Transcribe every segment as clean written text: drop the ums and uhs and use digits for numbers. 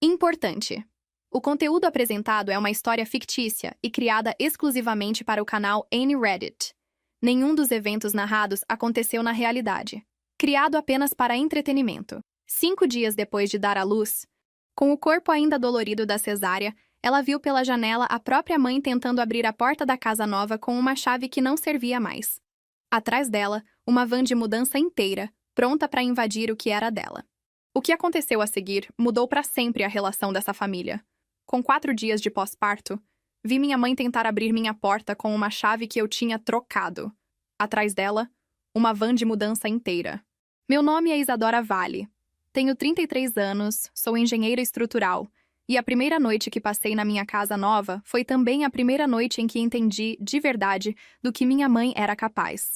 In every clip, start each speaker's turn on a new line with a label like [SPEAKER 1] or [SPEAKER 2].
[SPEAKER 1] Importante. O conteúdo apresentado é uma história fictícia e criada exclusivamente para o canal Anne Reddit. Nenhum dos eventos narrados aconteceu na realidade. Criado apenas para entretenimento. 5 dias depois de dar à luz, com o corpo ainda dolorido da cesárea, ela viu pela janela a própria mãe tentando abrir a porta da casa nova com uma chave que não servia mais. Atrás dela, uma van de mudança inteira, pronta para invadir o que era dela. O que aconteceu a seguir mudou para sempre a relação dessa família. Com 4 dias de pós-parto, vi minha mãe tentar abrir minha porta com uma chave que eu tinha trocado. Atrás dela, uma van de mudança inteira. Meu nome é Isadora Vale. Tenho 33 anos, sou engenheira estrutural, e a primeira noite que passei na minha casa nova foi também a primeira noite em que entendi, de verdade, do que minha mãe era capaz.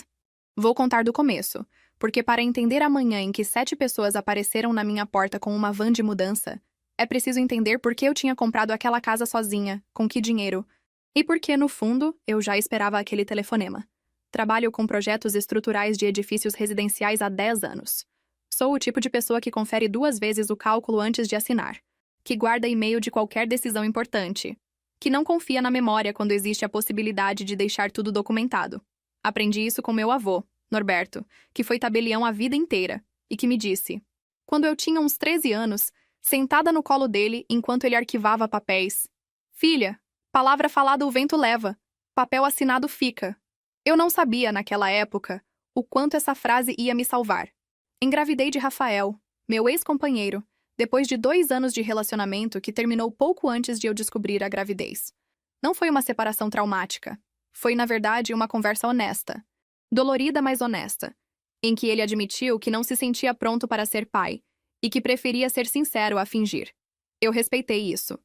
[SPEAKER 1] Vou contar do começo, porque para entender a manhã em que 7 pessoas apareceram na minha porta com uma van de mudança, é preciso entender por que eu tinha comprado aquela casa sozinha, com que dinheiro, e por que, no fundo, eu já esperava aquele telefonema. Trabalho com projetos estruturais de edifícios residenciais há 10 anos. Sou o tipo de pessoa que confere 2 vezes o cálculo antes de assinar, que guarda e-mail de qualquer decisão importante, que não confia na memória quando existe a possibilidade de deixar tudo documentado. Aprendi isso com meu avô, Norberto, que foi tabelião a vida inteira, e que me disse, quando eu tinha uns 13 anos, sentada no colo dele enquanto ele arquivava papéis: "Filha, palavra falada o vento leva, papel assinado fica." Eu não sabia, naquela época, o quanto essa frase ia me salvar. Engravidei de Rafael, meu ex-companheiro, depois de 2 anos de relacionamento que terminou pouco antes de eu descobrir a gravidez. Não foi uma separação traumática. Foi, na verdade, uma conversa honesta. Dolorida, mas honesta. Em que ele admitiu que não se sentia pronto para ser pai e que preferia ser sincero a fingir. Eu respeitei isso.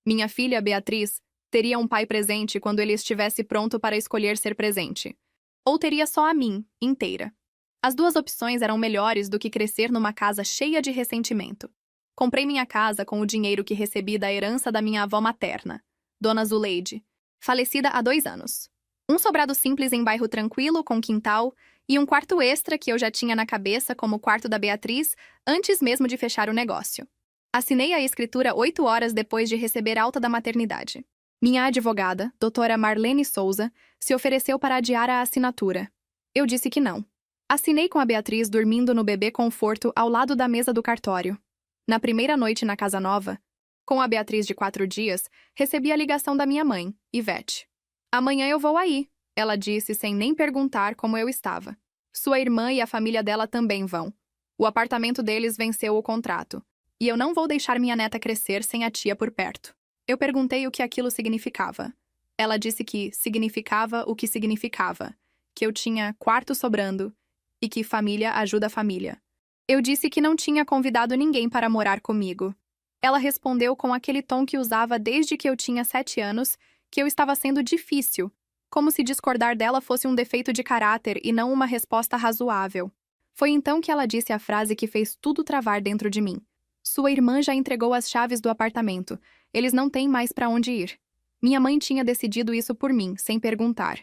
[SPEAKER 1] Minha filha, Beatriz, teria um pai presente quando ele estivesse pronto para escolher ser presente. Ou teria só a mim, inteira. As 2 opções eram melhores do que crescer numa casa cheia de ressentimento. Comprei minha casa com o dinheiro que recebi da herança da minha avó materna, Dona Zuleide, falecida há 2 anos. Um sobrado simples em bairro tranquilo, com quintal, e um quarto extra que eu já tinha na cabeça como o quarto da Beatriz antes mesmo de fechar o negócio. Assinei a escritura 8 horas depois de receber alta da maternidade. Minha advogada, doutora Marlene Souza, se ofereceu para adiar a assinatura. Eu disse que não. Assinei com a Beatriz dormindo no bebê conforto ao lado da mesa do cartório. Na primeira noite na casa nova, com a Beatriz de 4 dias, recebi a ligação da minha mãe, Ivete. "Amanhã eu vou aí", ela disse sem nem perguntar como eu estava. Sua irmã e a família dela também vão. O apartamento deles venceu o contrato. E eu não vou deixar minha neta crescer sem a tia por perto. Eu perguntei o que aquilo significava. Ela disse que significava o que significava, que eu tinha quarto sobrando e que família ajuda a família. Eu disse que não tinha convidado ninguém para morar comigo. Ela respondeu com aquele tom que usava desde que eu tinha 7 anos, que eu estava sendo difícil, como se discordar dela fosse um defeito de caráter e não uma resposta razoável. Foi então que ela disse a frase que fez tudo travar dentro de mim. Sua irmã já entregou as chaves do apartamento. Eles não têm mais para onde ir. Minha mãe tinha decidido isso por mim, sem perguntar,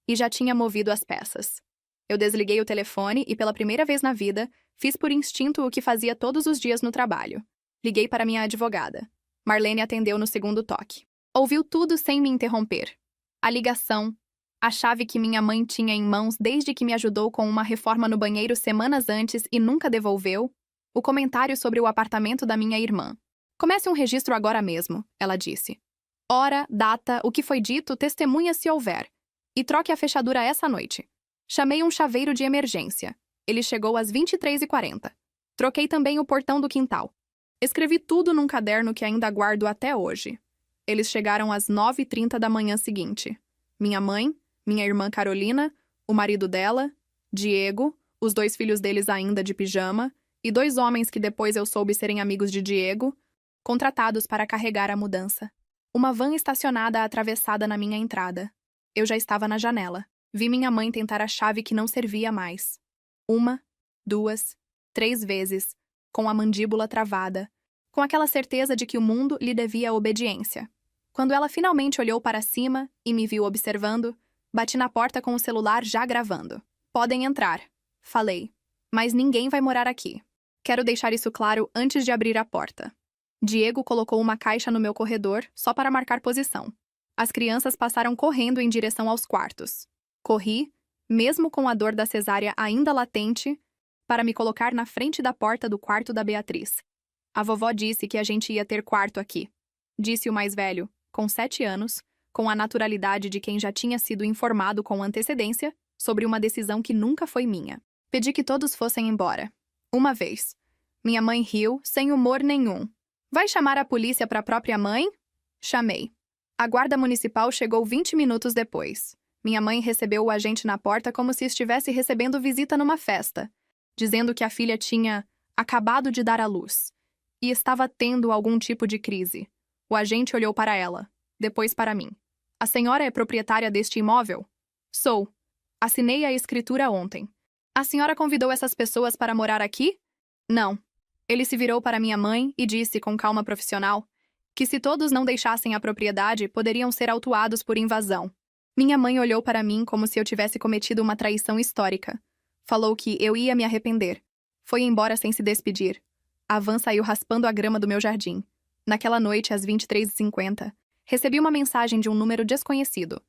[SPEAKER 1] e já tinha movido as peças. Eu desliguei o telefone e, pela primeira vez na vida, fiz por instinto o que fazia todos os dias no trabalho. Liguei para minha advogada. Marlene atendeu no segundo toque. Ouviu tudo sem me interromper. A ligação, a chave que minha mãe tinha em mãos desde que me ajudou com uma reforma no banheiro semanas antes e nunca devolveu, o comentário sobre o apartamento da minha irmã. "Comece um registro agora mesmo", ela disse. "Hora, data, o que foi dito, testemunha se houver. E troque a fechadura essa noite." Chamei um chaveiro de emergência. Ele chegou às 23h40. Troquei também o portão do quintal. Escrevi tudo num caderno que ainda guardo até hoje. Eles chegaram às 9h30 da manhã seguinte. Minha mãe, minha irmã Carolina, o marido dela, Diego, os 2 filhos deles ainda de pijama, e 2 homens que depois eu soube serem amigos de Diego, contratados para carregar a mudança. Uma van estacionada atravessada na minha entrada. Eu já estava na janela. Vi minha mãe tentar a chave que não servia mais. 1, 2, 3 vezes, com a mandíbula travada, com aquela certeza de que o mundo lhe devia obediência. Quando ela finalmente olhou para cima e me viu observando, bati na porta com o celular já gravando. "Podem entrar", falei, "mas ninguém vai morar aqui. Quero deixar isso claro antes de abrir a porta." Diego colocou uma caixa no meu corredor só para marcar posição. As crianças passaram correndo em direção aos quartos. Corri, mesmo com a dor da cesárea ainda latente, para me colocar na frente da porta do quarto da Beatriz. A vovó disse que a gente ia ter quarto aqui, disse o mais velho, com 7 anos, com a naturalidade de quem já tinha sido informado com antecedência sobre uma decisão que nunca foi minha. Pedi que todos fossem embora. Uma vez. Minha mãe riu, sem humor nenhum. Vai chamar a polícia para a própria mãe? Chamei. A guarda municipal chegou 20 minutos depois. Minha mãe recebeu o agente na porta como se estivesse recebendo visita numa festa, dizendo que a filha tinha acabado de dar à luz e estava tendo algum tipo de crise. O agente olhou para ela, depois para mim. A senhora é proprietária deste imóvel? Sou. Assinei a escritura ontem. A senhora convidou essas pessoas para morar aqui? Não. Ele se virou para minha mãe e disse com calma profissional que se todos não deixassem a propriedade, poderiam ser autuados por invasão. Minha mãe olhou para mim como se eu tivesse cometido uma traição histórica. Falou que eu ia me arrepender. Foi embora sem se despedir. A van saiu raspando a grama do meu jardim. Naquela noite, às 23h50, recebi uma mensagem de um número desconhecido.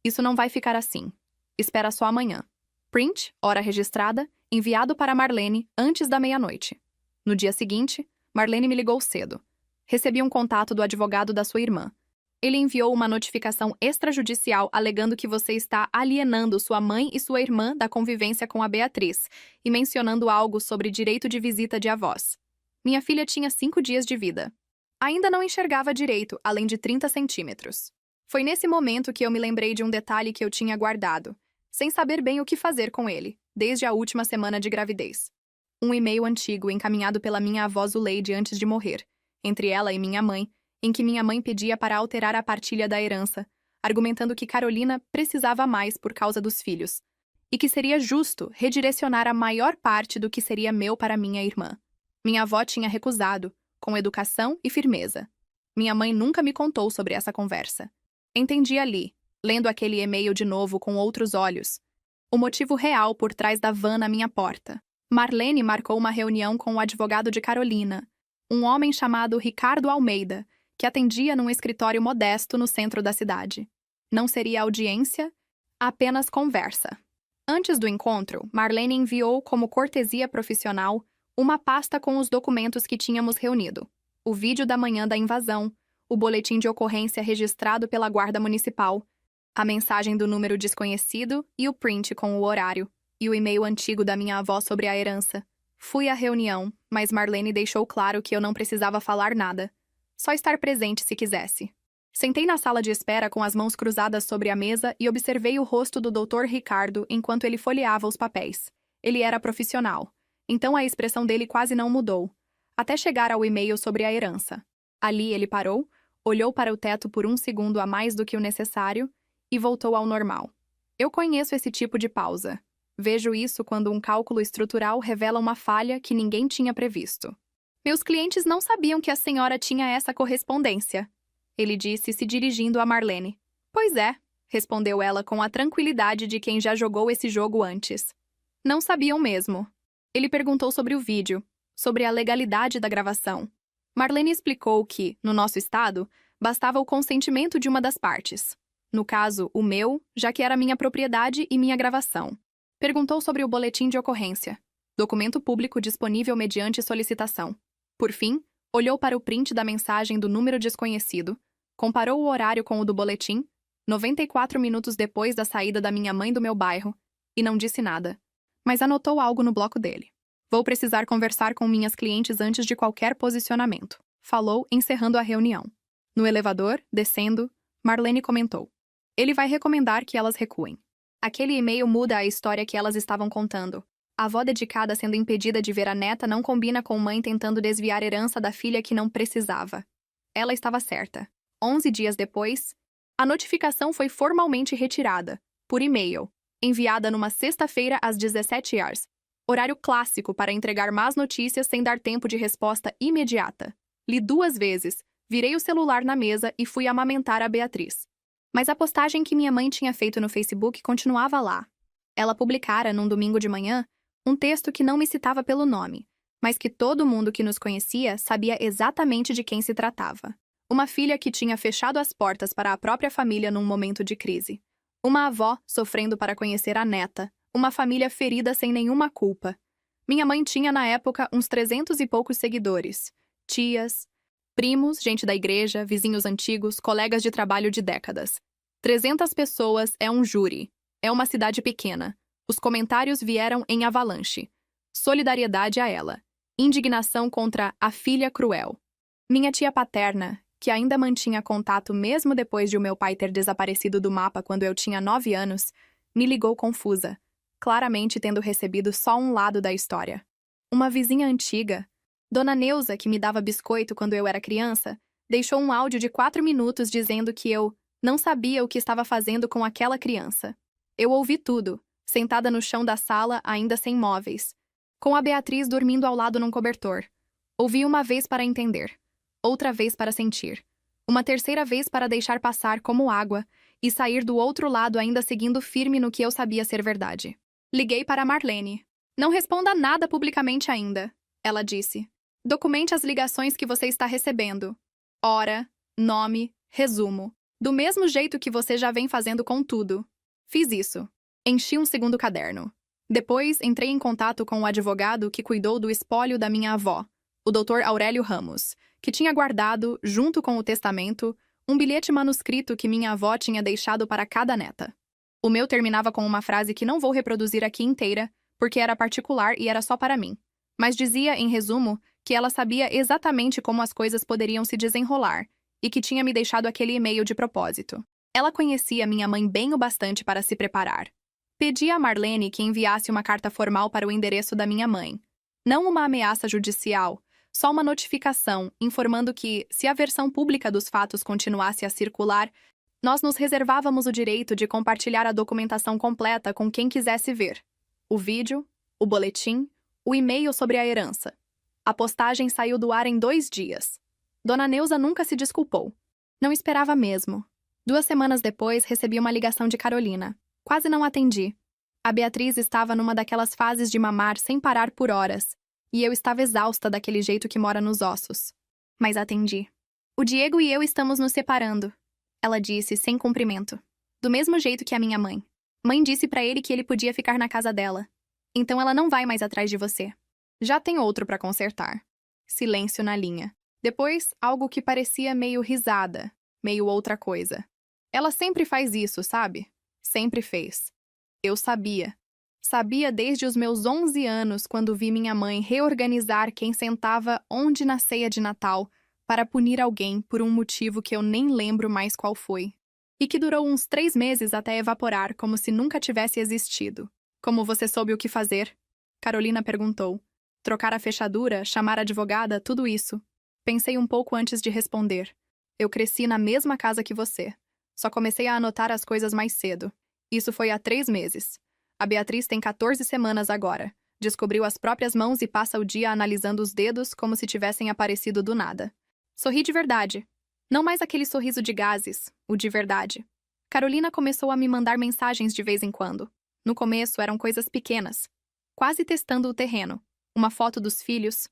[SPEAKER 1] Isso não vai ficar assim. Espera só amanhã. Print, hora registrada, enviado para Marlene antes da meia-noite. No dia seguinte, Marlene me ligou cedo. Recebi um contato do advogado da sua irmã. Ele enviou uma notificação extrajudicial alegando que você está alienando sua mãe e sua irmã da convivência com a Beatriz e mencionando algo sobre direito de visita de avós. Minha filha tinha 5 dias de vida. Ainda não enxergava direito, além de 30 centímetros. Foi nesse momento que eu me lembrei de um detalhe que eu tinha guardado, sem saber bem o que fazer com ele, desde a última semana de gravidez. Um e-mail antigo encaminhado pela minha avó Zuleide antes de morrer, entre ela e minha mãe, em que minha mãe pedia para alterar a partilha da herança, argumentando que Carolina precisava mais por causa dos filhos, e que seria justo redirecionar a maior parte do que seria meu para minha irmã. Minha avó tinha recusado, com educação e firmeza. Minha mãe nunca me contou sobre essa conversa. Entendi ali, lendo aquele e-mail de novo com outros olhos, o motivo real por trás da van na minha porta. Marlene marcou uma reunião com o advogado de Carolina, um homem chamado Ricardo Almeida, que atendia num escritório modesto no centro da cidade. Não seria audiência, apenas conversa. Antes do encontro, Marlene enviou como cortesia profissional uma pasta com os documentos que tínhamos reunido, o vídeo da manhã da invasão, o boletim de ocorrência registrado pela Guarda Municipal, a mensagem do número desconhecido e o print com o horário, e o e-mail antigo da minha avó sobre a herança. Fui à reunião, mas Marlene deixou claro que eu não precisava falar nada, só estar presente se quisesse. Sentei na sala de espera com as mãos cruzadas sobre a mesa e observei o rosto do Dr. Ricardo enquanto ele folheava os papéis. Ele era profissional, então a expressão dele quase não mudou, até chegar ao e-mail sobre a herança. Ali ele parou, olhou para o teto por um segundo a mais do que o necessário e voltou ao normal. Eu conheço esse tipo de pausa. Vejo isso quando um cálculo estrutural revela uma falha que ninguém tinha previsto. Meus clientes não sabiam que a senhora tinha essa correspondência, ele disse, se dirigindo a Marlene. Pois é, respondeu ela com a tranquilidade de quem já jogou esse jogo antes. Não sabiam mesmo. Ele perguntou sobre o vídeo, sobre a legalidade da gravação. Marlene explicou que, no nosso estado, bastava o consentimento de uma das partes. No caso, o meu, já que era minha propriedade e minha gravação. Perguntou sobre o boletim de ocorrência, documento público disponível mediante solicitação. Por fim, olhou para o print da mensagem do número desconhecido, comparou o horário com o do boletim, 94 minutos depois da saída da minha mãe do meu bairro, e não disse nada. Mas anotou algo no bloco dele. Vou precisar conversar com minhas clientes antes de qualquer posicionamento, falou, encerrando a reunião. No elevador, descendo, Marlene comentou. Ele vai recomendar que elas recuem. Aquele e-mail muda a história que elas estavam contando. A avó dedicada sendo impedida de ver a neta não combina com mãe tentando desviar herança da filha que não precisava. Ela estava certa. 11 dias depois, a notificação foi formalmente retirada, por e-mail, enviada numa sexta-feira às 17 horas. Horário clássico para entregar más notícias sem dar tempo de resposta imediata. Li 2 vezes, virei o celular na mesa e fui amamentar a Beatriz. Mas a postagem que minha mãe tinha feito no Facebook continuava lá. Ela publicara, num domingo de manhã, um texto que não me citava pelo nome, mas que todo mundo que nos conhecia sabia exatamente de quem se tratava. Uma filha que tinha fechado as portas para a própria família num momento de crise. Uma avó sofrendo para conhecer a neta. Uma família ferida sem nenhuma culpa. Minha mãe tinha, na época, uns 300 e poucos seguidores. Tias, primos, gente da igreja, vizinhos antigos, colegas de trabalho de décadas. 300 pessoas é um júri. É uma cidade pequena. Os comentários vieram em avalanche. Solidariedade a ela. Indignação contra a filha cruel. Minha tia paterna, que ainda mantinha contato mesmo depois de o meu pai ter desaparecido do mapa quando eu tinha 9 anos, me ligou confusa, claramente tendo recebido só um lado da história. Uma vizinha antiga, Dona Neuza, que me dava biscoito quando eu era criança, deixou um áudio de 4 minutos dizendo que eu não sabia o que estava fazendo com aquela criança. Eu ouvi tudo, sentada no chão da sala, ainda sem móveis, com a Beatriz dormindo ao lado num cobertor. Ouvi uma vez para entender, outra vez para sentir, uma terceira vez para deixar passar como água e sair do outro lado ainda seguindo firme no que eu sabia ser verdade. Liguei para Marlene. Não responda nada publicamente ainda, ela disse. Documente as ligações que você está recebendo. Hora, nome, resumo. Do mesmo jeito que você já vem fazendo com tudo. Fiz isso. Enchi um segundo caderno. Depois, entrei em contato com o advogado que cuidou do espólio da minha avó, o Dr. Aurélio Ramos, que tinha guardado, junto com o testamento, um bilhete manuscrito que minha avó tinha deixado para cada neta. O meu terminava com uma frase que não vou reproduzir aqui inteira, porque era particular e era só para mim. Mas dizia, em resumo, que ela sabia exatamente como as coisas poderiam se desenrolar e que tinha me deixado aquele e-mail de propósito. Ela conhecia minha mãe bem o bastante para se preparar. Pedi a Marlene que enviasse uma carta formal para o endereço da minha mãe. Não uma ameaça judicial, só uma notificação informando que, se a versão pública dos fatos continuasse a circular, nós nos reservávamos o direito de compartilhar a documentação completa com quem quisesse ver. O vídeo, o boletim, o e-mail sobre a herança. A postagem saiu do ar em 2 dias. Dona Neuza nunca se desculpou. Não esperava mesmo. 2 semanas depois, recebi uma ligação de Carolina. Quase não atendi. A Beatriz estava numa daquelas fases de mamar sem parar por horas, e eu estava exausta daquele jeito que mora nos ossos. Mas atendi. O Diego e eu estamos nos separando, ela disse, sem cumprimento. Do mesmo jeito que a minha mãe. Mãe disse pra ele que ele podia ficar na casa dela. Então ela não vai mais atrás de você. Já tem outro pra consertar. Silêncio na linha. Depois, algo que parecia meio risada, meio outra coisa. Ela sempre faz isso, sabe? Sempre fez. Eu sabia. Sabia desde os meus 11 anos, quando vi minha mãe reorganizar quem sentava onde na ceia de Natal para punir alguém por um motivo que eu nem lembro mais qual foi. E que durou uns 3 meses até evaporar, como se nunca tivesse existido. Como você soube o que fazer? Carolina perguntou. Trocar a fechadura, chamar a advogada, tudo isso. Pensei um pouco antes de responder. Eu cresci na mesma casa que você. Só comecei a anotar as coisas mais cedo. Isso foi há 3 meses. A Beatriz tem 14 semanas agora. Descobriu as próprias mãos e passa o dia analisando os dedos como se tivessem aparecido do nada. Sorri de verdade. Não mais aquele sorriso de gases, o de verdade. Carolina começou a me mandar mensagens de vez em quando. No começo eram coisas pequenas. Quase testando o terreno. Uma foto dos filhos.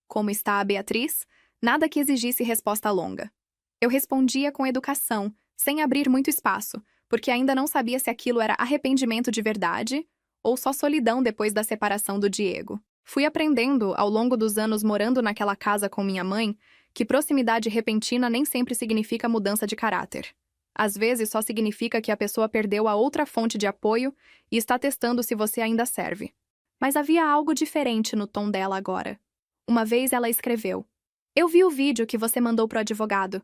[SPEAKER 1] Como está a Beatriz? Nada que exigisse resposta longa. Eu respondia com educação, sem abrir muito espaço, porque ainda não sabia se aquilo era arrependimento de verdade ou só solidão depois da separação do Diego. Fui aprendendo, ao longo dos anos morando naquela casa com minha mãe, que proximidade repentina nem sempre significa mudança de caráter. Às vezes só significa que a pessoa perdeu a outra fonte de apoio e está testando se você ainda serve. Mas havia algo diferente no tom dela agora. Uma vez ela escreveu: Eu vi o vídeo que você mandou pro advogado.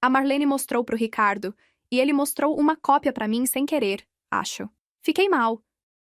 [SPEAKER 1] A Marlene mostrou pro Ricardo, e ele mostrou uma cópia pra mim sem querer, acho. Fiquei mal.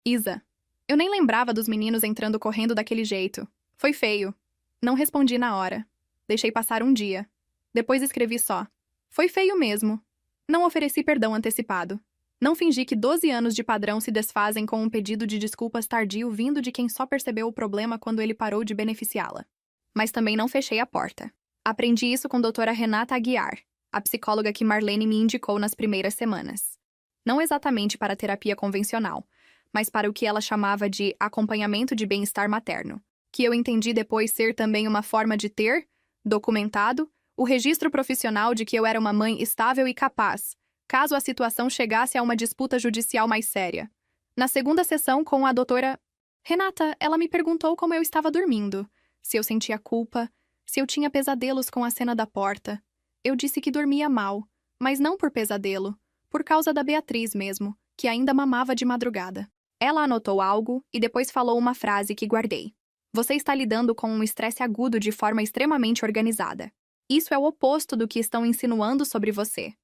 [SPEAKER 1] Isa. Eu nem lembrava dos meninos entrando correndo daquele jeito. Foi feio. Não respondi na hora. Deixei passar um dia. Depois escrevi só. Foi feio mesmo. Não ofereci perdão antecipado. Não fingi que 12 anos de padrão se desfazem com um pedido de desculpas tardio vindo de quem só percebeu o problema quando ele parou de beneficiá-la. Mas também não fechei a porta. Aprendi isso com a doutora Renata Aguiar, a psicóloga que Marlene me indicou nas primeiras semanas. Não exatamente para a terapia convencional, mas para o que ela chamava de acompanhamento de bem-estar materno. que eu entendi depois ser também uma forma de ter, documentado, o registro profissional de que eu era uma mãe estável e capaz, caso a situação chegasse a uma disputa judicial mais séria. Na segunda sessão com a doutora Renata, ela me perguntou como eu estava dormindo, se eu sentia culpa, se eu tinha pesadelos com a cena da porta. Eu disse que dormia mal, mas não por pesadelo, por causa da Beatriz mesmo, que ainda mamava de madrugada. Ela anotou algo e depois falou uma frase que guardei. Você está lidando com um estresse agudo de forma extremamente organizada. Isso é o oposto do que estão insinuando sobre você.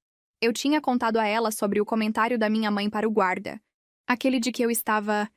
[SPEAKER 1] Eu tinha contado a ela sobre o comentário da minha mãe para o guarda. Aquele de que eu estava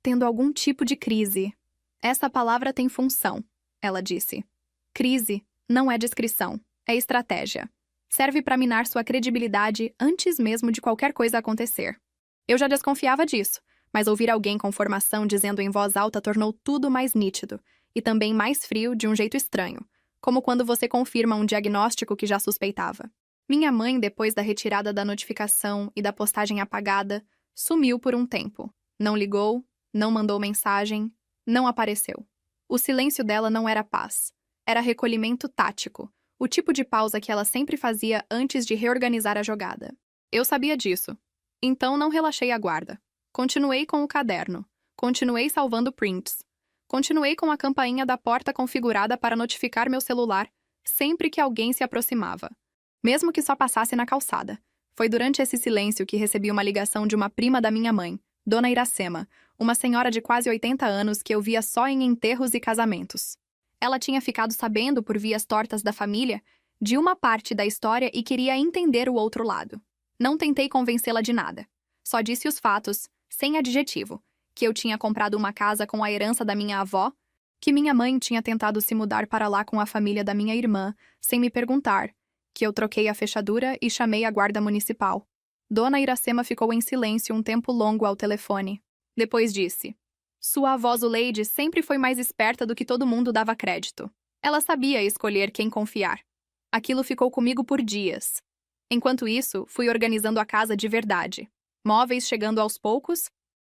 [SPEAKER 1] tendo algum tipo de crise. Essa palavra tem função, ela disse. Crise não é descrição, é estratégia. Serve para minar sua credibilidade antes mesmo de qualquer coisa acontecer. Eu já desconfiava disso, mas ouvir alguém com formação dizendo em voz alta tornou tudo mais nítido, e também mais frio de um jeito estranho, como quando você confirma um diagnóstico que já suspeitava. Minha mãe, depois da retirada da notificação e da postagem apagada, sumiu por um tempo. Não ligou, não mandou mensagem, não apareceu. O silêncio dela não era paz. Era recolhimento tático, o tipo de pausa que ela sempre fazia antes de reorganizar a jogada. Eu sabia disso. Então não relaxei a guarda. Continuei com o caderno. Continuei salvando prints. Continuei com a campainha da porta configurada para notificar meu celular sempre que alguém se aproximava. Mesmo que só passasse na calçada. Foi durante esse silêncio que recebi uma ligação de uma prima da minha mãe, Dona Iracema, uma senhora de quase 80 anos que eu via só em enterros e casamentos. Ela tinha ficado sabendo, por vias tortas da família, de uma parte da história e queria entender o outro lado. Não tentei convencê-la de nada. Só disse os fatos, sem adjetivo, que eu tinha comprado uma casa com a herança da minha avó, que minha mãe tinha tentado se mudar para lá com a família da minha irmã, sem me perguntar, que eu troquei a fechadura e chamei a guarda municipal. Dona Iracema ficou em silêncio um tempo longo ao telefone. Depois disse: Sua avó Zuleide sempre foi mais esperta do que todo mundo dava crédito. Ela sabia escolher quem confiar. Aquilo ficou comigo por dias. Enquanto isso, fui organizando a casa de verdade. Móveis chegando aos poucos,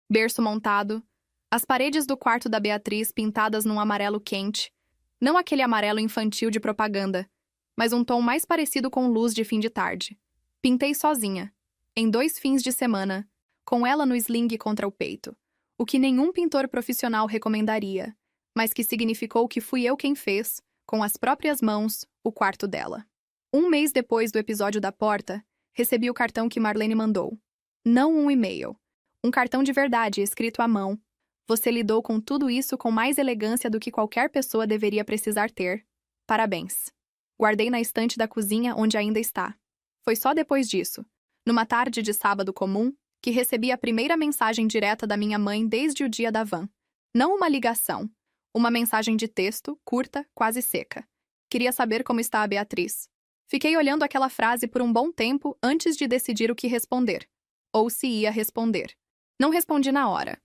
[SPEAKER 1] berço montado, as paredes do quarto da Beatriz pintadas num amarelo quente, não aquele amarelo infantil de propaganda, mas um tom mais parecido com luz de fim de tarde. Pintei sozinha, em 2 fins de semana, com ela no sling contra o peito, o que nenhum pintor profissional recomendaria, mas que significou que fui eu quem fez, com as próprias mãos, o quarto dela. 1 mês depois do episódio da porta, recebi o cartão que Marlene mandou. Não um e-mail. Um cartão de verdade, escrito à mão. Você lidou com tudo isso com mais elegância do que qualquer pessoa deveria precisar ter. Parabéns. Guardei na estante da cozinha onde ainda está. Foi só depois disso, numa tarde de sábado comum, que recebi a primeira mensagem direta da minha mãe desde o dia da van. Não uma ligação. Uma mensagem de texto, curta, quase seca. Queria saber como está a Beatriz. Fiquei olhando aquela frase por um bom tempo antes de decidir o que responder. Ou se ia responder. Não respondi na hora.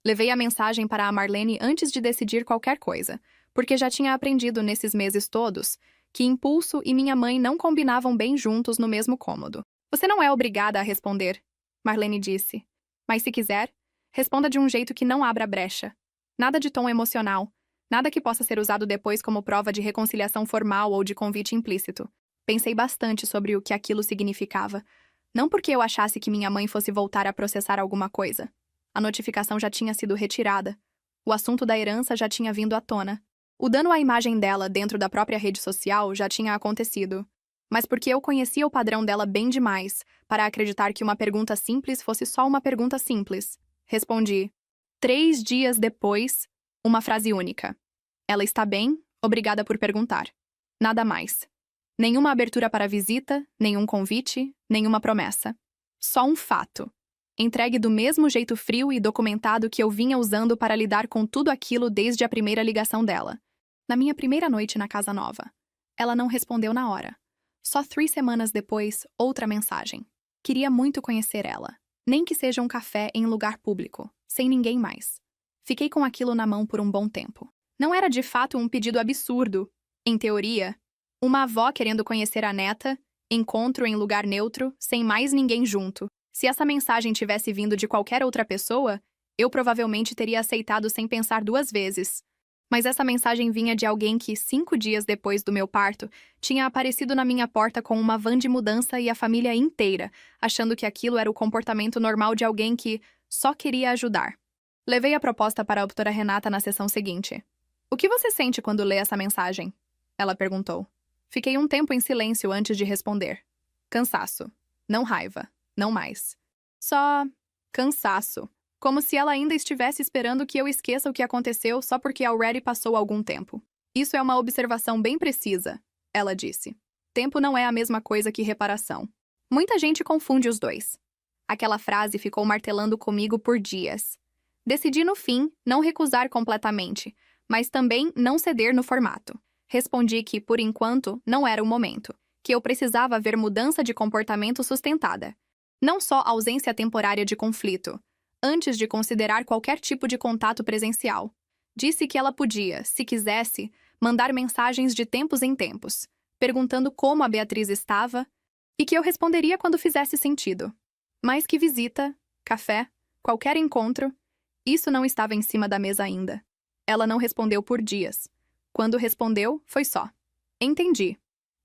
[SPEAKER 1] Levei a mensagem para a Marlene antes de decidir qualquer coisa, porque já tinha aprendido nesses meses todos que impulso e minha mãe não combinavam bem juntos no mesmo cômodo. Você não é obrigada a responder, Marlene disse. Mas se quiser, responda de um jeito que não abra brecha. Nada de tom emocional. Nada que possa ser usado depois como prova de reconciliação formal ou de convite implícito. Pensei bastante sobre o que aquilo significava. Não porque eu achasse que minha mãe fosse voltar a processar alguma coisa. A notificação já tinha sido retirada. O assunto da herança já tinha vindo à tona. O dano à imagem dela dentro da própria rede social já tinha acontecido. Mas porque eu conhecia o padrão dela bem demais para acreditar que uma pergunta simples fosse só uma pergunta simples. Respondi. 3 dias depois, uma frase única. Ela está bem? Obrigada por perguntar. Nada mais. Nenhuma abertura para visita, nenhum convite, nenhuma promessa. Só um fato. Entregue do mesmo jeito frio e documentado que eu vinha usando para lidar com tudo aquilo desde a primeira ligação dela. Na minha primeira noite na casa nova. Ela não respondeu na hora. Só 3 semanas depois, outra mensagem. Queria muito conhecer ela. Nem que seja um café em lugar público, sem ninguém mais. Fiquei com aquilo na mão por um bom tempo. Não era de fato um pedido absurdo. Em teoria, uma avó querendo conhecer a neta, encontro em lugar neutro, sem mais ninguém junto. Se essa mensagem tivesse vindo de qualquer outra pessoa, eu provavelmente teria aceitado sem pensar 2 vezes. Mas essa mensagem vinha de alguém que, 5 dias depois do meu parto, tinha aparecido na minha porta com uma van de mudança e a família inteira, achando que aquilo era o comportamento normal de alguém que só queria ajudar. Levei a proposta para a doutora Renata na sessão seguinte. "O que você sente quando lê essa mensagem?" Ela perguntou. Fiquei um tempo em silêncio antes de responder. Cansaço. Não raiva. Não mais. Só cansaço. Como se ela ainda estivesse esperando que eu esqueça o que aconteceu só porque already passou algum tempo. "Isso é uma observação bem precisa", ela disse. "Tempo não é a mesma coisa que reparação. Muita gente confunde os dois." Aquela frase ficou martelando comigo por dias. Decidi, no fim, não recusar completamente, mas também não ceder no formato. Respondi que, por enquanto, não era o momento, que eu precisava ver mudança de comportamento sustentada. Não só ausência temporária de conflito, antes de considerar qualquer tipo de contato presencial. Disse que ela podia, se quisesse, mandar mensagens de tempos em tempos, perguntando como a Beatriz estava, e que eu responderia quando fizesse sentido. Mas que visita, café, qualquer encontro, isso não estava em cima da mesa ainda. Ela não respondeu por dias. Quando respondeu, foi só. Entendi.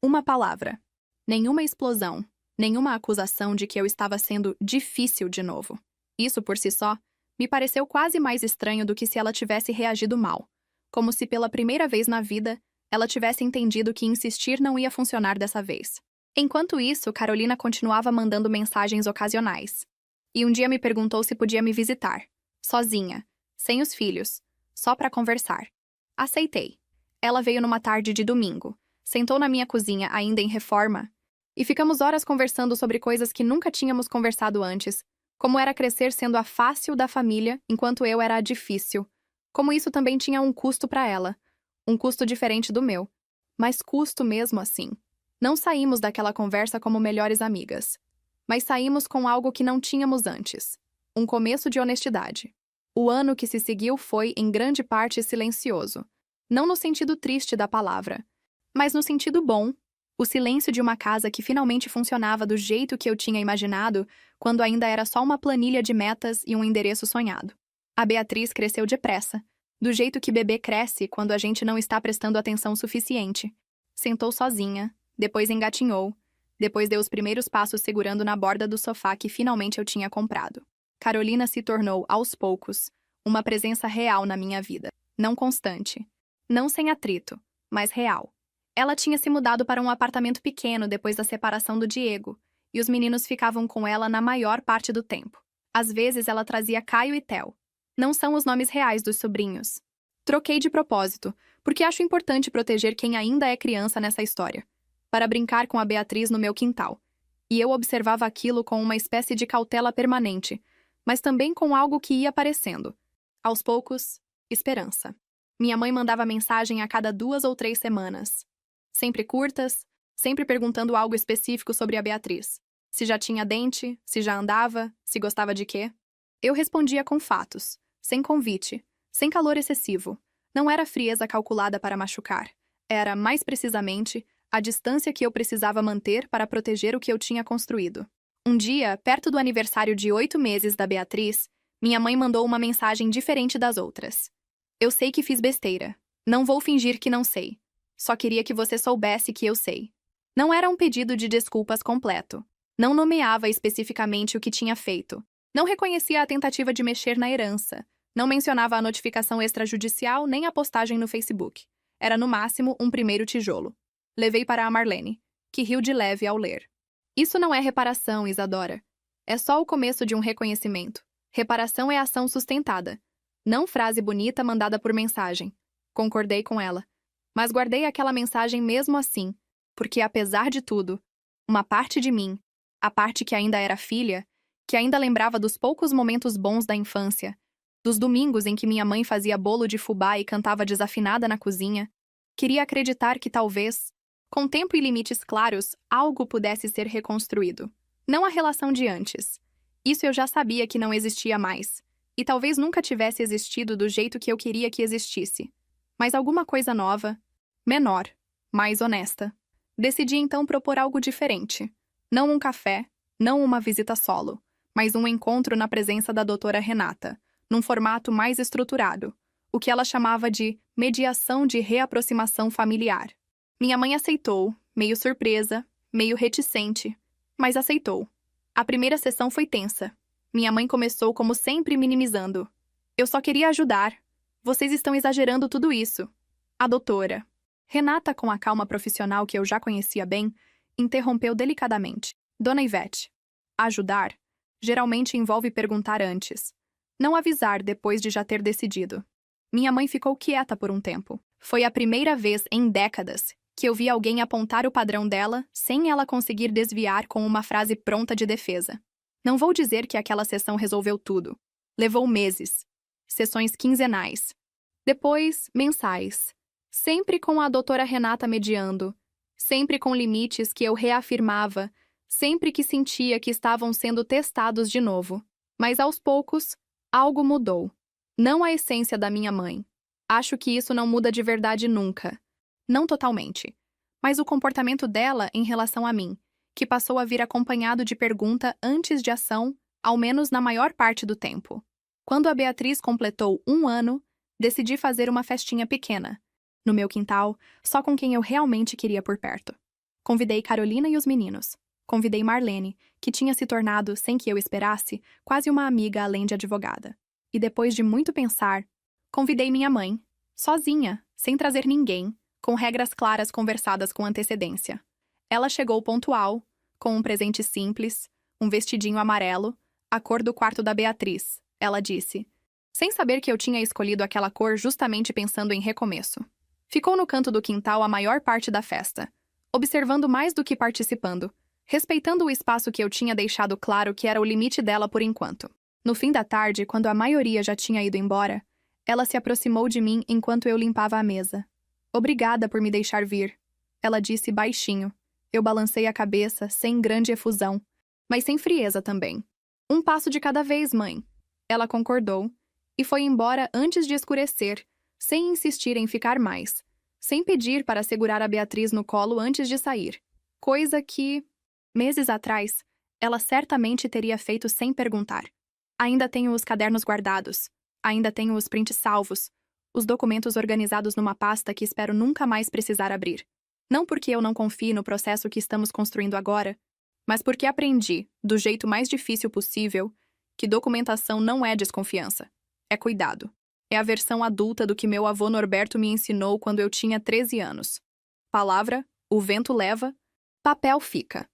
[SPEAKER 1] Uma palavra. Nenhuma explosão, nenhuma acusação de que eu estava sendo difícil de novo. Isso, por si só, me pareceu quase mais estranho do que se ela tivesse reagido mal. Como se pela primeira vez na vida, ela tivesse entendido que insistir não ia funcionar dessa vez. Enquanto isso, Carolina continuava mandando mensagens ocasionais. E um dia me perguntou se podia me visitar. Sozinha, sem os filhos, só para conversar. Aceitei. Ela veio numa tarde de domingo, sentou na minha cozinha ainda em reforma, e ficamos horas conversando sobre coisas que nunca tínhamos conversado antes, como era crescer sendo a fácil da família enquanto eu era a difícil, como isso também tinha um custo para ela, um custo diferente do meu, mas custo mesmo assim. Não saímos daquela conversa como melhores amigas, mas saímos com algo que não tínhamos antes, um começo de honestidade. O ano que se seguiu foi, em grande parte, silencioso. Não no sentido triste da palavra, mas no sentido bom. O silêncio de uma casa que finalmente funcionava do jeito que eu tinha imaginado, quando ainda era só uma planilha de metas e um endereço sonhado. A Beatriz cresceu depressa, do jeito que bebê cresce quando a gente não está prestando atenção suficiente. Sentou sozinha, depois engatinhou, depois deu os primeiros passos segurando na borda do sofá que finalmente eu tinha comprado. Carolina se tornou, aos poucos, uma presença real na minha vida. Não constante. Não sem atrito, mas real. Ela tinha se mudado para um apartamento pequeno depois da separação do Diego, e os meninos ficavam com ela na maior parte do tempo. Às vezes ela trazia Caio e Theo. Não são os nomes reais dos sobrinhos. Troquei de propósito, porque acho importante proteger quem ainda é criança nessa história, para brincar com a Beatriz no meu quintal. E eu observava aquilo com uma espécie de cautela permanente, mas também com algo que ia aparecendo. Aos poucos, esperança. Minha mãe mandava mensagem a cada 2 ou 3 semanas. Sempre curtas, sempre perguntando algo específico sobre a Beatriz. Se já tinha dente, se já andava, se gostava de quê. Eu respondia com fatos, sem convite, sem calor excessivo. Não era frieza calculada para machucar. Era, mais precisamente, a distância que eu precisava manter para proteger o que eu tinha construído. Um dia, perto do aniversário de 8 meses da Beatriz, minha mãe mandou uma mensagem diferente das outras. Eu sei que fiz besteira. Não vou fingir que não sei. Só queria que você soubesse que eu sei. Não era um pedido de desculpas completo. Não nomeava especificamente o que tinha feito. Não reconhecia a tentativa de mexer na herança. Não mencionava a notificação extrajudicial nem a postagem no Facebook. Era, no máximo, um primeiro tijolo. Levei para a Marlene, que riu de leve ao ler. Isso não é reparação, Isadora. É só o começo de um reconhecimento. Reparação é ação sustentada. Não frase bonita mandada por mensagem. Concordei com ela. Mas guardei aquela mensagem mesmo assim, porque, apesar de tudo, uma parte de mim, a parte que ainda era filha, que ainda lembrava dos poucos momentos bons da infância, dos domingos em que minha mãe fazia bolo de fubá e cantava desafinada na cozinha, queria acreditar que talvez, com tempo e limites claros, algo pudesse ser reconstruído. Não a relação de antes. Isso eu já sabia que não existia mais, e talvez nunca tivesse existido do jeito que eu queria que existisse. Mas alguma coisa nova, menor, mais honesta. Decidi então propor algo diferente. Não um café, não uma visita solo, mas um encontro na presença da doutora Renata, num formato mais estruturado. o que ela chamava de mediação de reaproximação familiar. Minha mãe aceitou, meio surpresa, meio reticente, mas aceitou. A primeira sessão foi tensa. Minha mãe começou, como sempre, minimizando. Eu só queria ajudar. Vocês estão exagerando tudo isso. A doutora, Renata, com a calma profissional que eu já conhecia bem, interrompeu delicadamente. Dona Ivete, ajudar geralmente envolve perguntar antes, não avisar depois de já ter decidido. Minha mãe ficou quieta por um tempo. Foi a primeira vez em décadas que eu vi alguém apontar o padrão dela sem ela conseguir desviar com uma frase pronta de defesa. Não vou dizer que aquela sessão resolveu tudo. Levou meses. Sessões quinzenais. Depois, mensais. Sempre com a doutora Renata mediando. Sempre com limites que eu reafirmava, sempre que sentia que estavam sendo testados de novo. Mas aos poucos, algo mudou. Não a essência da minha mãe. Acho que isso não muda de verdade nunca. Não totalmente. Mas o comportamento dela em relação a mim, que passou a vir acompanhado de pergunta antes de ação, ao menos na maior parte do tempo. Quando a Beatriz completou 1 ano, decidi fazer uma festinha pequena. No meu quintal, só com quem eu realmente queria por perto. Convidei Carolina e os meninos. Convidei Marlene, que tinha se tornado, sem que eu esperasse, quase uma amiga além de advogada. E depois de muito pensar, convidei minha mãe, sozinha, sem trazer ninguém, com regras claras conversadas com antecedência. Ela chegou pontual, com um presente simples, um vestidinho amarelo, a cor do quarto da Beatriz, ela disse, sem saber que eu tinha escolhido aquela cor justamente pensando em recomeço. Ficou no canto do quintal a maior parte da festa, observando mais do que participando, respeitando o espaço que eu tinha deixado claro que era o limite dela por enquanto. No fim da tarde, quando a maioria já tinha ido embora, ela se aproximou de mim enquanto eu limpava a mesa. Obrigada por me deixar vir, ela disse baixinho. Eu balancei a cabeça, sem grande efusão, mas sem frieza também. Um passo de cada vez, mãe. Ela concordou, e foi embora antes de escurecer, sem insistir em ficar mais, sem pedir para segurar a Beatriz no colo antes de sair. Coisa que, meses atrás, ela certamente teria feito sem perguntar. Ainda tenho os cadernos guardados, ainda tenho os prints salvos, os documentos organizados numa pasta que espero nunca mais precisar abrir. Não porque eu não confie no processo que estamos construindo agora, mas porque aprendi, do jeito mais difícil possível, que documentação não é desconfiança, é cuidado. É a versão adulta do que meu avô Norberto me ensinou quando eu tinha 13 anos. Palavra, o vento leva, papel fica.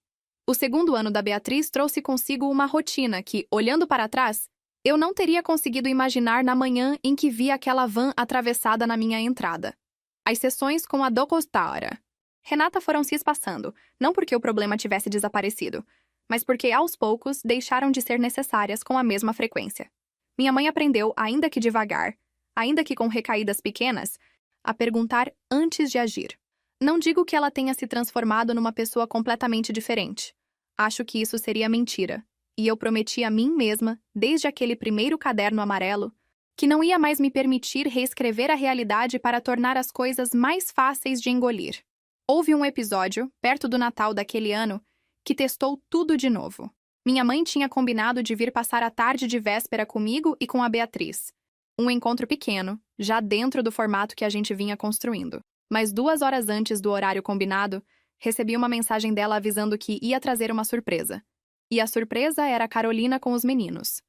[SPEAKER 1] O segundo ano da Beatriz trouxe consigo uma rotina que, olhando para trás, eu não teria conseguido imaginar na manhã em que vi aquela van atravessada na minha entrada. As sessões com a docostora. Renata foram se espaçando, não porque o problema tivesse desaparecido, mas porque, aos poucos, deixaram de ser necessárias com a mesma frequência. Minha mãe aprendeu, ainda que devagar, ainda que com recaídas pequenas, a perguntar antes de agir. Não digo que ela tenha se transformado numa pessoa completamente diferente. Acho que isso seria mentira. E eu prometi a mim mesma, desde aquele primeiro caderno amarelo, que não ia mais me permitir reescrever a realidade para tornar as coisas mais fáceis de engolir. Houve um episódio, perto do Natal daquele ano, que testou tudo de novo. Minha mãe tinha combinado de vir passar a tarde de véspera comigo e com a Beatriz. Um encontro pequeno, já dentro do formato que a gente vinha construindo. Mas 2 horas antes do horário combinado, recebi uma mensagem dela avisando que ia trazer uma surpresa. E a surpresa era a Carolina com os meninos.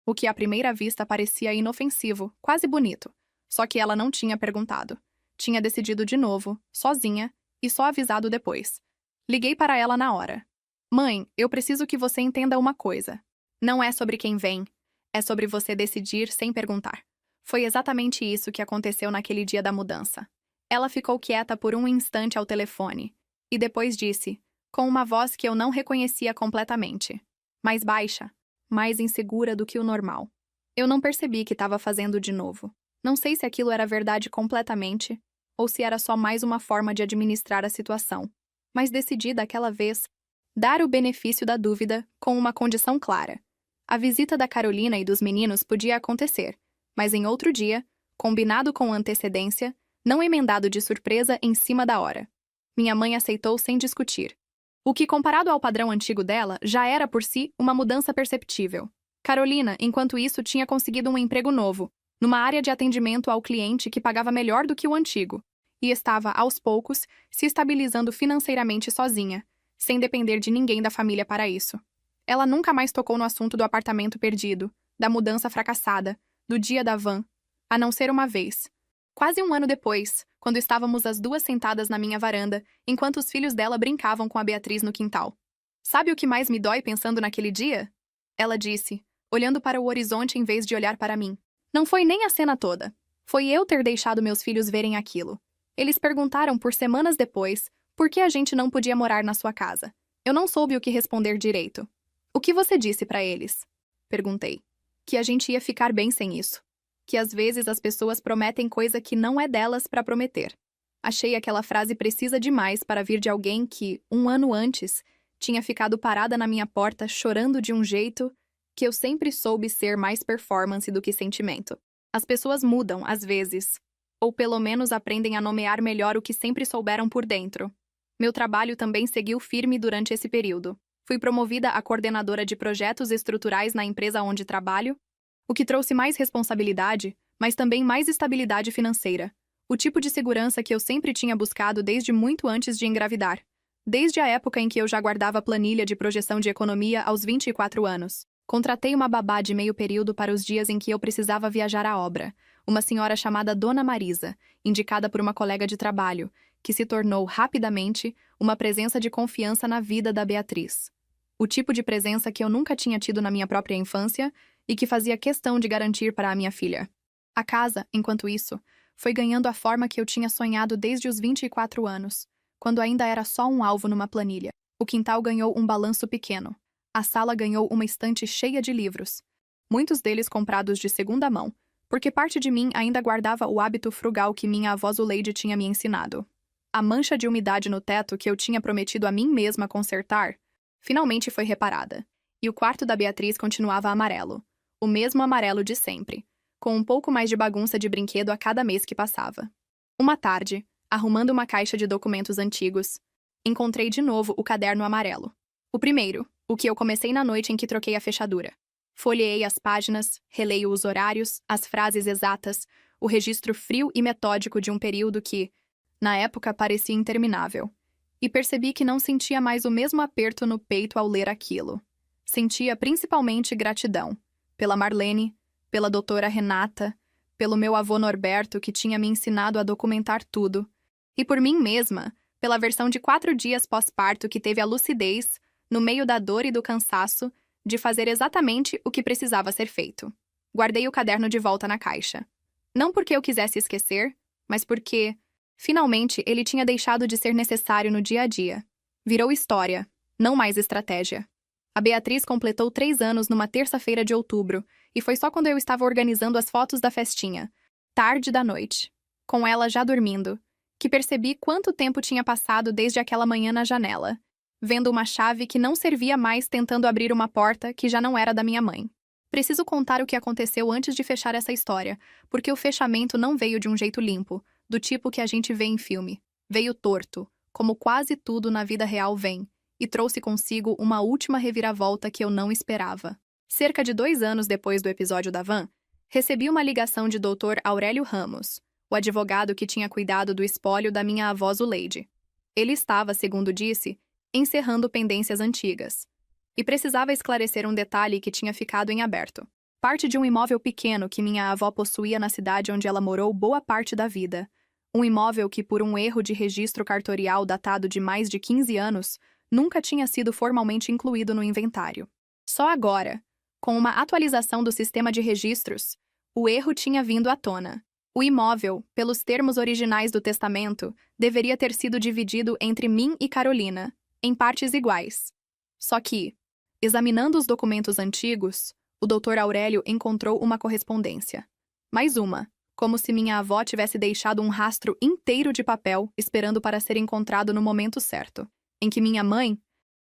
[SPEAKER 1] O que à primeira vista parecia inofensivo, quase bonito. Só que ela não tinha perguntado. Tinha decidido de novo, sozinha, e só avisado depois. Liguei para ela na hora. Mãe, eu preciso que você entenda uma coisa. Não é sobre quem vem, é sobre você decidir sem perguntar. Foi exatamente isso que aconteceu naquele dia da mudança. Ela ficou quieta por um instante ao telefone, e depois disse, com uma voz que eu não reconhecia completamente, mais baixa, mais insegura do que o normal. Eu não percebi que estava fazendo de novo. Não sei se aquilo era verdade completamente, ou se era só mais uma forma de administrar a situação, mas decidi daquela vez dar o benefício da dúvida com uma condição clara. A visita da Carolina e dos meninos podia acontecer, mas em outro dia, combinado com antecedência, não emendado de surpresa em cima da hora. Minha mãe aceitou sem discutir. O que, comparado ao padrão antigo dela, já era por si uma mudança perceptível. Carolina, enquanto isso, tinha conseguido um emprego novo, numa área de atendimento ao cliente que pagava melhor do que o antigo, e estava, aos poucos, se estabilizando financeiramente sozinha, sem depender de ninguém da família para isso. Ela nunca mais tocou no assunto do apartamento perdido, da mudança fracassada, do dia da van, a não ser uma vez. Quase um ano depois, quando estávamos as duas sentadas na minha varanda, enquanto os filhos dela brincavam com a Beatriz no quintal. Sabe o que mais me dói pensando naquele dia? Ela disse, olhando para o horizonte em vez de olhar para mim. Não foi nem a cena toda. Foi eu ter deixado meus filhos verem aquilo. Eles perguntaram por semanas depois por que a gente não podia morar na sua casa. Eu não soube o que responder direito. O que você disse para eles? Perguntei. Que a gente ia ficar bem sem isso. Que às vezes as pessoas prometem coisa que não é delas para prometer. Achei aquela frase precisa demais para vir de alguém que, um ano antes, tinha ficado parada na minha porta chorando de um jeito que eu sempre soube ser mais performance do que sentimento. As pessoas mudam, às vezes, ou pelo menos aprendem a nomear melhor o que sempre souberam por dentro. Meu trabalho também seguiu firme durante esse período. Fui promovida a coordenadora de projetos estruturais na empresa onde trabalho, o que trouxe mais responsabilidade, mas também mais estabilidade financeira. O tipo de segurança que eu sempre tinha buscado desde muito antes de engravidar. Desde a época em que eu já guardava planilha de projeção de economia aos 24 anos. Contratei uma babá de meio período para os dias em que eu precisava viajar à obra, uma senhora chamada Dona Marisa, indicada por uma colega de trabalho, que se tornou, rapidamente, uma presença de confiança na vida da Beatriz. O tipo de presença que eu nunca tinha tido na minha própria infância e que fazia questão de garantir para a minha filha. A casa, enquanto isso, foi ganhando a forma que eu tinha sonhado desde os 24 anos, quando ainda era só um alvo numa planilha. O quintal ganhou um balanço pequeno. A sala ganhou uma estante cheia de livros, muitos deles comprados de segunda mão, porque parte de mim ainda guardava o hábito frugal que minha avó Zuleide tinha me ensinado. A mancha de umidade no teto que eu tinha prometido a mim mesma consertar, finalmente foi reparada, e o quarto da Beatriz continuava amarelo, o mesmo amarelo de sempre, com um pouco mais de bagunça de brinquedo a cada mês que passava. Uma tarde, arrumando uma caixa de documentos antigos, encontrei de novo o caderno amarelo. O primeiro, o que eu comecei na noite em que troquei a fechadura. Folheei as páginas, releio os horários, as frases exatas, o registro frio e metódico de um período que, na época, parecia interminável. E percebi que não sentia mais o mesmo aperto no peito ao ler aquilo. Sentia principalmente gratidão. Pela Marlene, pela doutora Renata, pelo meu avô Norberto, que tinha me ensinado a documentar tudo, e por mim mesma, pela versão de 4 dias pós-parto que teve a lucidez, no meio da dor e do cansaço, de fazer exatamente o que precisava ser feito. Guardei o caderno de volta na caixa. Não porque eu quisesse esquecer, mas porque, finalmente, ele tinha deixado de ser necessário no dia a dia. Virou história, não mais estratégia. A Beatriz completou 3 anos numa terça-feira de outubro, e foi só quando eu estava organizando as fotos da festinha, tarde da noite, com ela já dormindo, que percebi quanto tempo tinha passado desde aquela manhã na janela, vendo uma chave que não servia mais tentando abrir uma porta que já não era da minha mãe. Preciso contar o que aconteceu antes de fechar essa história, porque o fechamento não veio de um jeito limpo, do tipo que a gente vê em filme. Veio torto, como quase tudo na vida real vem, e trouxe consigo uma última reviravolta que eu não esperava. Cerca de 2 anos depois do episódio da van, recebi uma ligação de Dr. Aurélio Ramos, o advogado que tinha cuidado do espólio da minha avó Zuleide. Ele estava, segundo disse, encerrando pendências antigas, e precisava esclarecer um detalhe que tinha ficado em aberto. Parte de um imóvel pequeno que minha avó possuía na cidade onde ela morou boa parte da vida. Um imóvel que, por um erro de registro cartorial datado de mais de 15 anos, nunca tinha sido formalmente incluído no inventário. Só agora, com uma atualização do sistema de registros, o erro tinha vindo à tona. O imóvel, pelos termos originais do testamento, deveria ter sido dividido entre mim e Carolina, em partes iguais. Só que, examinando os documentos antigos, o Dr. Aurélio encontrou uma correspondência. Mais uma, como se minha avó tivesse deixado um rastro inteiro de papel esperando para ser encontrado no momento certo, em que minha mãe,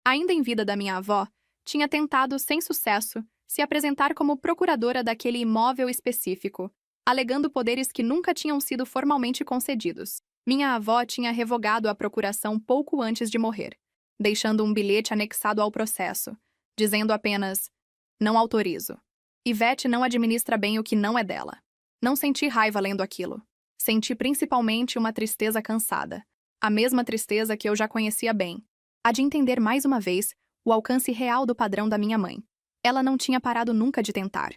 [SPEAKER 1] ainda em vida da minha avó, tinha tentado, sem sucesso, se apresentar como procuradora daquele imóvel específico, alegando poderes que nunca tinham sido formalmente concedidos. Minha avó tinha revogado a procuração pouco antes de morrer, deixando um bilhete anexado ao processo, dizendo apenas: "Não autorizo. Ivete não administra bem o que não é dela." Não senti raiva lendo aquilo. Senti principalmente uma tristeza cansada. A mesma tristeza que eu já conhecia bem. A de entender mais uma vez o alcance real do padrão da minha mãe. Ela não tinha parado nunca de tentar.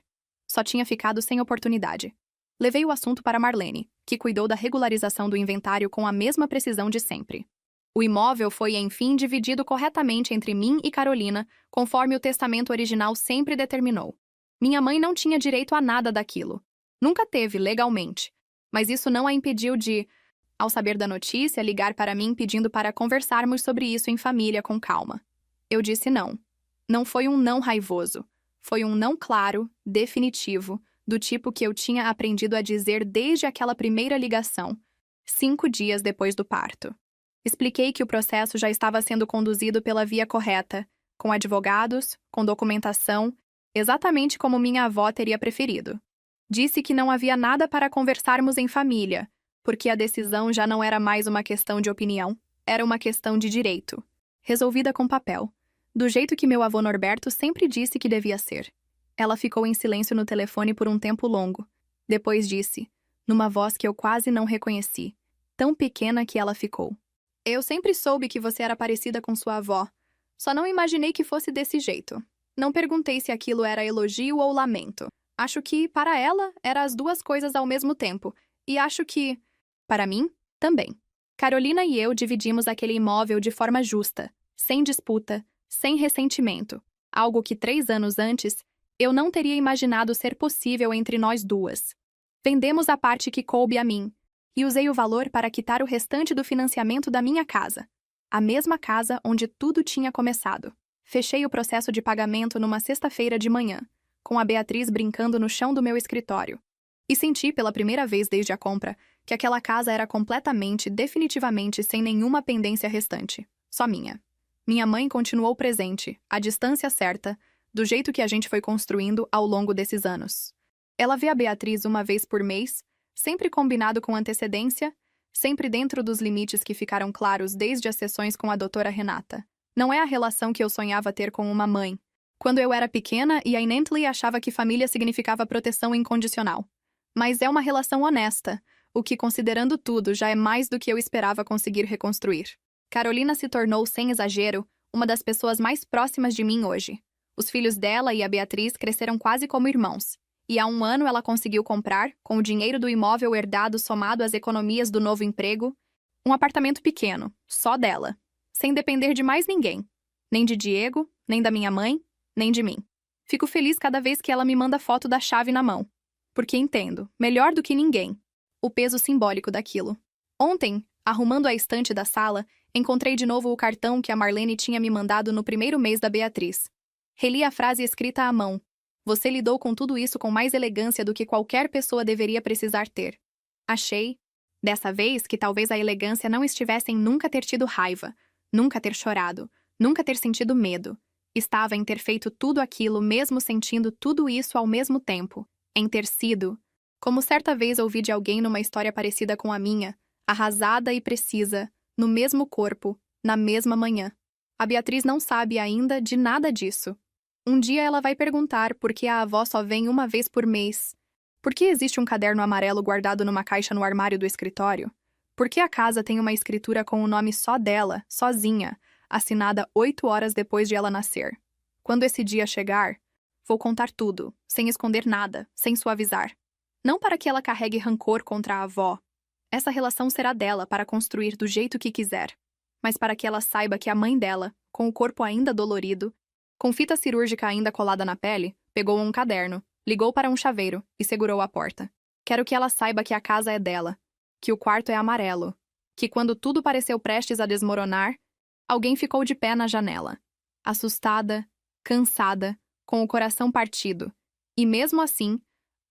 [SPEAKER 1] Só tinha ficado sem oportunidade. Levei o assunto para Marlene, que cuidou da regularização do inventário com a mesma precisão de sempre. O imóvel foi, enfim, dividido corretamente entre mim e Carolina, conforme o testamento original sempre determinou. Minha mãe não tinha direito a nada daquilo. Nunca teve, legalmente. Mas isso não a impediu de, ao saber da notícia, ligar para mim pedindo para conversarmos sobre isso em família com calma. Eu disse não. Não foi um não raivoso. Foi um não claro, definitivo, do tipo que eu tinha aprendido a dizer desde aquela primeira ligação, 5 dias depois do parto. Expliquei que o processo já estava sendo conduzido pela via correta, com advogados, com documentação, exatamente como minha avó teria preferido. Disse que não havia nada para conversarmos em família, porque a decisão já não era mais uma questão de opinião, era uma questão de direito, resolvida com papel, do jeito que meu avô Norberto sempre disse que devia ser. Ela ficou em silêncio no telefone por um tempo longo. Depois disse, numa voz que eu quase não reconheci, tão pequena que ela ficou. Eu sempre soube que você era parecida com sua avó. Só não imaginei que fosse desse jeito. Não perguntei se aquilo era elogio ou lamento. Acho que, para ela, eram as duas coisas ao mesmo tempo. E acho que, para mim, também. Carolina e eu dividimos aquele imóvel de forma justa, sem disputa, sem ressentimento. Algo que 3 anos antes, eu não teria imaginado ser possível entre nós duas. Vendemos a parte que coube a mim, e usei o valor para quitar o restante do financiamento da minha casa. A mesma casa onde tudo tinha começado. Fechei o processo de pagamento numa sexta-feira de manhã, com a Beatriz brincando no chão do meu escritório. E senti pela primeira vez desde a compra que aquela casa era completamente, definitivamente sem nenhuma pendência restante. Só minha. Minha mãe continuou presente, à distância certa, do jeito que a gente foi construindo ao longo desses anos. Ela vê a Beatriz uma vez por mês, sempre combinado com antecedência, sempre dentro dos limites que ficaram claros desde as sessões com a doutora Renata. Não é a relação que eu sonhava ter com uma mãe. Quando eu era pequena e a Inentley achava que família significava proteção incondicional. Mas é uma relação honesta, o que, considerando tudo, já é mais do que eu esperava conseguir reconstruir. Carolina se tornou, sem exagero, uma das pessoas mais próximas de mim hoje. Os filhos dela e a Beatriz cresceram quase como irmãos. E há 1 ano ela conseguiu comprar, com o dinheiro do imóvel herdado somado às economias do novo emprego, um apartamento pequeno, só dela, sem depender de mais ninguém. Nem de Diego, nem da minha mãe, nem de mim. Fico feliz cada vez que ela me manda foto da chave na mão. Porque entendo, melhor do que ninguém, o peso simbólico daquilo. Ontem, arrumando a estante da sala, encontrei de novo o cartão que a Marlene tinha me mandado no primeiro mês da Beatriz. Reli a frase escrita à mão. Você lidou com tudo isso com mais elegância do que qualquer pessoa deveria precisar ter. Achei, dessa vez, que talvez a elegância não estivesse em nunca ter tido raiva, nunca ter chorado, nunca ter sentido medo. Estava em ter feito tudo aquilo mesmo sentindo tudo isso ao mesmo tempo. Em ter sido, como certa vez ouvi de alguém numa história parecida com a minha, arrasada e precisa, no mesmo corpo, na mesma manhã. A Beatriz não sabe ainda de nada disso. Um dia ela vai perguntar por que a avó só vem uma vez por mês. Por que existe um caderno amarelo guardado numa caixa no armário do escritório? Por que a casa tem uma escritura com o nome só dela, sozinha, assinada 8 horas depois de ela nascer? Quando esse dia chegar, vou contar tudo, sem esconder nada, sem suavizar. Não para que ela carregue rancor contra a avó. Essa relação será dela para construir do jeito que quiser. Mas para que ela saiba que a mãe dela, com o corpo ainda dolorido, com fita cirúrgica ainda colada na pele, pegou um caderno, ligou para um chaveiro e segurou a porta. Quero que ela saiba que a casa é dela, que o quarto é amarelo, que quando tudo pareceu prestes a desmoronar, alguém ficou de pé na janela, assustada, cansada, com o coração partido, e mesmo assim,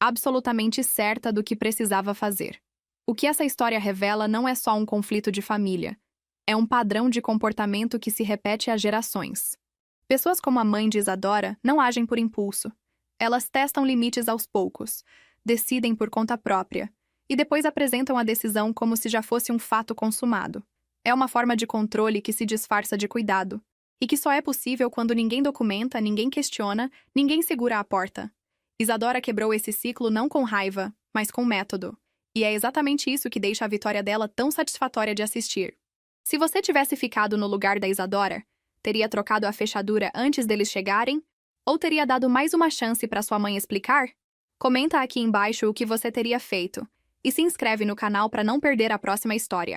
[SPEAKER 1] absolutamente certa do que precisava fazer. O que essa história revela não é só um conflito de família, é um padrão de comportamento que se repete há gerações. Pessoas como a mãe de Isadora não agem por impulso. Elas testam limites aos poucos, decidem por conta própria, e depois apresentam a decisão como se já fosse um fato consumado. É uma forma de controle que se disfarça de cuidado, e que só é possível quando ninguém documenta, ninguém questiona, ninguém segura a porta. Isadora quebrou esse ciclo não com raiva, mas com método. E é exatamente isso que deixa a vitória dela tão satisfatória de assistir. Se você tivesse ficado no lugar da Isadora, teria trocado a fechadura antes deles chegarem? Ou teria dado mais uma chance para sua mãe explicar? Comenta aqui embaixo o que você teria feito. E se inscreve no canal para não perder a próxima história.